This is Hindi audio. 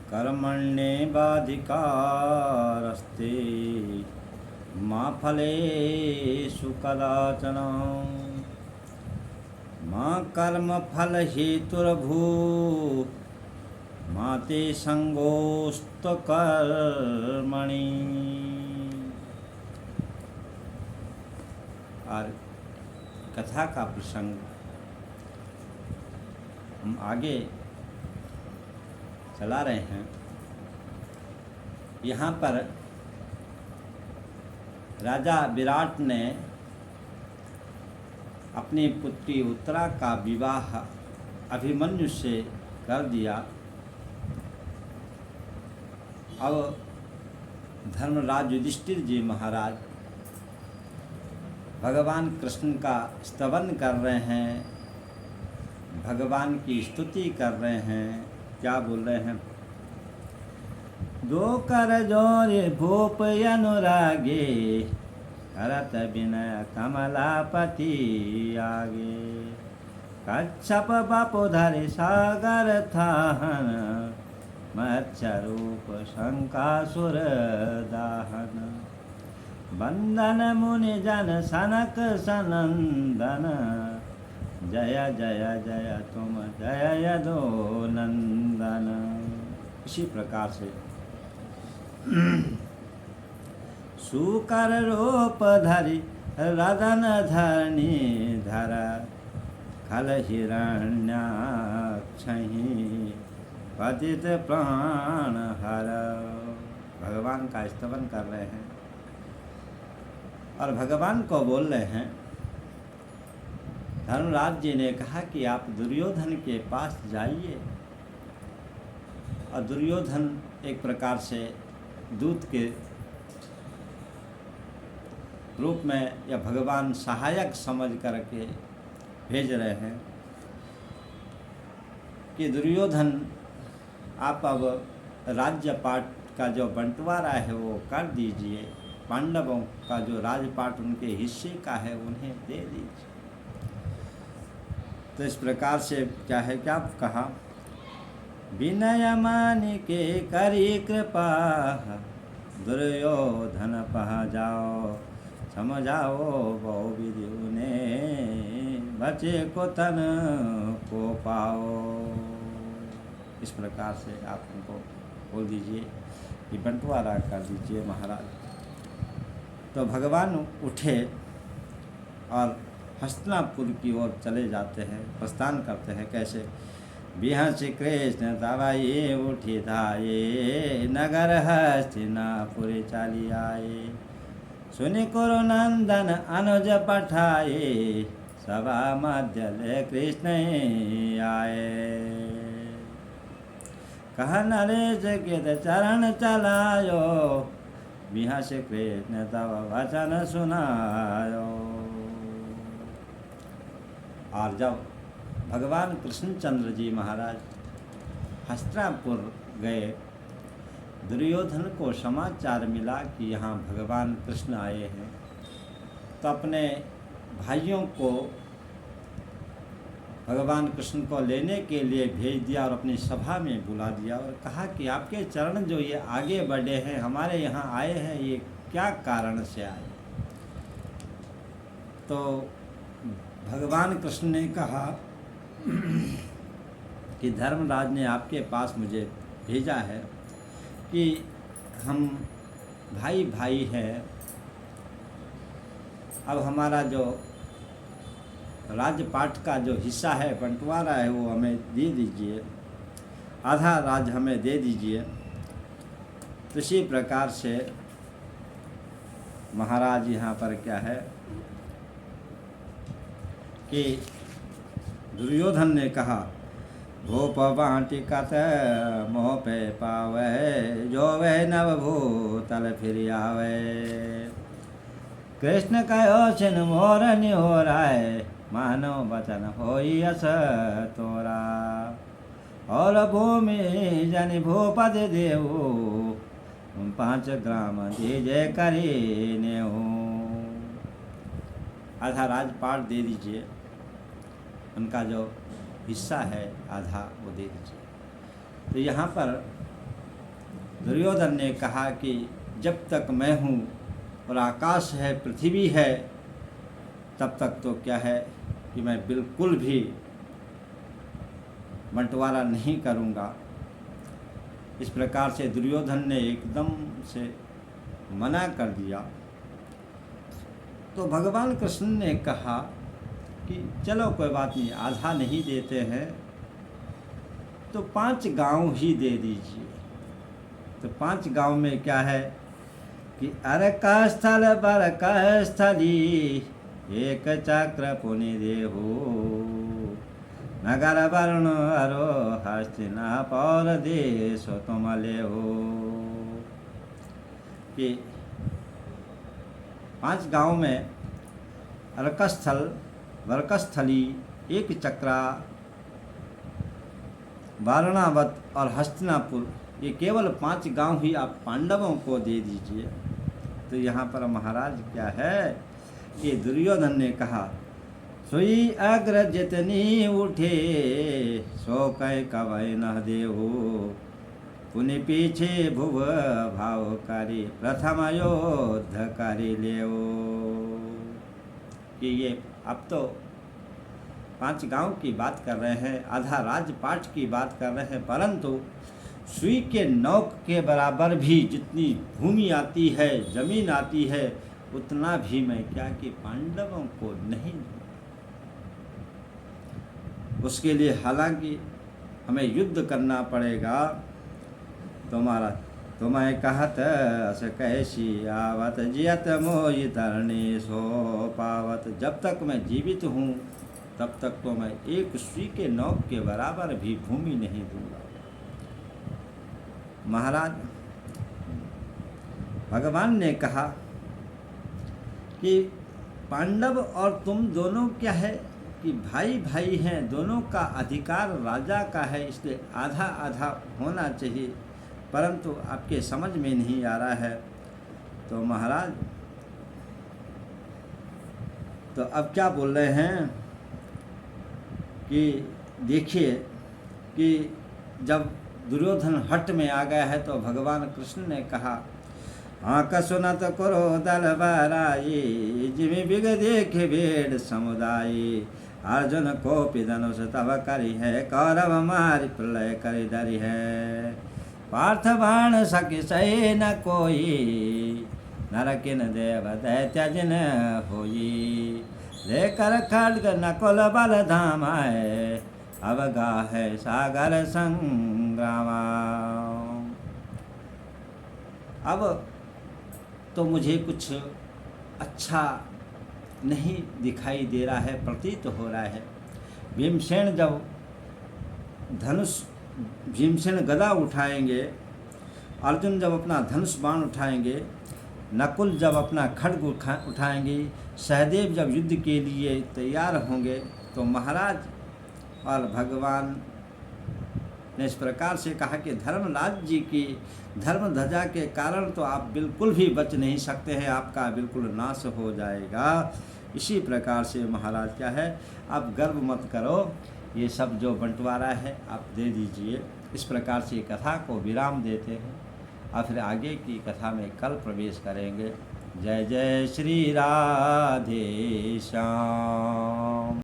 कर्मण्येवाधिकारस्ते मा फलेषु कदाचन मा कर्मफलहेतुर्भूः मा ते संगोऽस्त्वकर्मणि। और कथा का प्रसंग हम आगे चला रहे हैं। यहाँ पर राजा विराट ने अपनी पुत्री उत्तरा का विवाह अभिमन्यु से कर दिया। अब धर्मराज युधिष्ठिर जी महाराज भगवान कृष्ण का स्तवन कर रहे हैं, भगवान की स्तुति कर रहे हैं। क्या बोल रहे हैं? दो कर जोरे भूप अनुरागे करत विनय कमलापति आगे कच्छप बापोधरि सागर थाहन मत्स्यरूप शंकासुर दाहन वंदन मुनि जन सनक सनंदन जय जय जय तुम जय यदो नंदन। इसी प्रकार से सुकर रूप धरि रदन धरणी धर खल हिरण्याक्षहि पतित प्राण हर। भगवान का स्तवन कर रहे हैं और भगवान को बोल रहे हैं। धर्मराज जी ने कहा कि आप दुर्योधन के पास जाइए, और दुर्योधन एक प्रकार से दूत के रूप में या भगवान सहायक समझ करके भेज रहे हैं कि दुर्योधन आप अब राज्यपाट का जो बंटवारा है वो कर दीजिए, पांडवों का जो राजपाट उनके हिस्से का है उन्हें दे दीजिए। तो इस प्रकार से क्या है, क्या कहा? विनय मानि के करी कृपा दुर्योधन पह जाओ समझाओ बहु विधि उन्हें बचे को तन को पाओ। इस प्रकार से आप उनको बोल दीजिए कि बंटवारा कर दीजिए महाराज। तो भगवान उठे और हस्तिनापुर की ओर चले जाते हैं, प्रस्थान करते हैं। कैसे? बिहस कृष्ण तब ये उठी धाये नगर हस्तिनापुर चली आए सुनि कुरु नंदन अनुज पठाए सभा मध्य ले कृष्ण आए कह नरेश के चरण चलायो बिहस कृष्ण तब वचन सुनायो। और जब भगवान कृष्णचंद्र जी महाराज हस्तिनापुर गए, दुर्योधन को समाचार मिला कि यहाँ भगवान कृष्ण आए हैं, तो अपने भाइयों को भगवान कृष्ण को लेने के लिए भेज दिया और अपनी सभा में बुला दिया और कहा कि आपके चरण जो ये आगे बढ़े हैं, हमारे यहाँ आए हैं, ये क्या कारण से आए? तो भगवान कृष्ण ने कहा कि धर्मराज ने आपके पास मुझे भेजा है कि हम भाई भाई हैं, अब हमारा जो राज्यपाट का जो हिस्सा है, बंटवारा है, वो हमें दे दीजिए, आधा राज हमें दे दीजिए। तो इसी प्रकार से महाराज यहाँ पर क्या है कि दुर्योधन ने कहा भूप बाँटी कत मोह पे पावे जो वह नव भूतल फिर आवे कृष्ण कहो छिन मोर निहोराय मानो वचन होई अस तोरा और भूमि जनि भूपति देहु 5 ग्राम दीजे करी नेहू। आधा राजपाट दे दीजिए, उनका जो हिस्सा है आधा वो दे दीजिए। तो यहाँ पर दुर्योधन ने कहा कि जब तक मैं हूँ और आकाश है, पृथ्वी है, तब तक तो क्या है कि मैं बिल्कुल भी बंटवारा नहीं करूँगा। इस प्रकार से दुर्योधन ने एकदम से मना कर दिया। तो भगवान कृष्ण ने कहा कि चलो कोई बात नहीं, आधा नहीं देते हैं तो 5 गांव ही दे दीजिए। तो 5 गांव में क्या है कि अर्क स्थल बरक स्थली, एक चक्र पुनि देहु, नगर वर्ण अरो हस्तिनापुर देश तुम लेहो। कि 5 गांव में अर्कस्थल, वर्कस्थली, एक चक्रा, वारणावत और हस्तिनापुर, ये केवल 5 गांव ही आप पांडवों को दे दीजिए। तो यहाँ पर महाराज क्या है कि दुर्योधन ने कहा, सोई अग्र जितनी उठे, सो कह कवै न देहु, पुनि पीछे भुव भाव करी, प्रथम योद्ध करी लेओ। कि ये अब तो 5 गांव की बात कर रहे हैं, आधा राजपाट की बात कर रहे हैं, परंतु सुई के नोक के बराबर भी जितनी भूमि आती है, जमीन आती है, उतना भी मैं क्या कि पांडवों को नहीं दूँ। उसके लिए हालांकि हमें युद्ध करना पड़ेगा। तुम्हारा तुम्हें कहत अस कैसी आवत, जियत मोहि तरणी सो पावत। जब तक मैं जीवित हूँ तब तक तो मैं एक सुई के नोक के बराबर भी भूमि नहीं दूंगा। महाराज भगवान ने कहा कि पांडव और तुम दोनों क्या है कि भाई भाई हैं, दोनों का अधिकार राजा का है, इसलिए आधा आधा होना चाहिए, परंतु आपके समझ में नहीं आ रहा है। तो महाराज तो अब क्या बोल रहे हैं कि देखिए कि जब दुर्योधन हट में आ गया है तो भगवान कृष्ण ने कहा, हाँ कसुनत करो दल बाराई, जिमि बिग देखे भेड़ समुदाय, अर्जुन को धनुष तब करी है, कौरव मारि प्रलय करी धरी है, पार्थ बाण सखि सही न कोई, नरकिन देव दैत्य जिन होई, लेकर खड्ग नकुल बल धाम है, अब गा है सागर संग्राम। अब तो मुझे कुछ अच्छा नहीं दिखाई दे रहा है, प्रतीत हो रहा है। भीमसेन जब भीमसेन गदा उठाएंगे, अर्जुन जब अपना धनुष बाण उठाएंगे, नकुल जब अपना खड्ग उठाएंगे, सहदेव जब युद्ध के लिए तैयार होंगे, तो महाराज और भगवान ने इस प्रकार से कहा कि धर्मराज जी की धर्म ध्वजा के कारण तो आप बिल्कुल भी बच नहीं सकते हैं, आपका बिल्कुल नाश हो जाएगा। इसी प्रकार से महाराज क्या है, आप गर्व मत करो, ये सब जो बंटवारा है आप दे दीजिए। इस प्रकार से कथा को विराम देते हैं और फिर आगे की कथा में कल प्रवेश करेंगे। जय जय श्री राधे श्याम।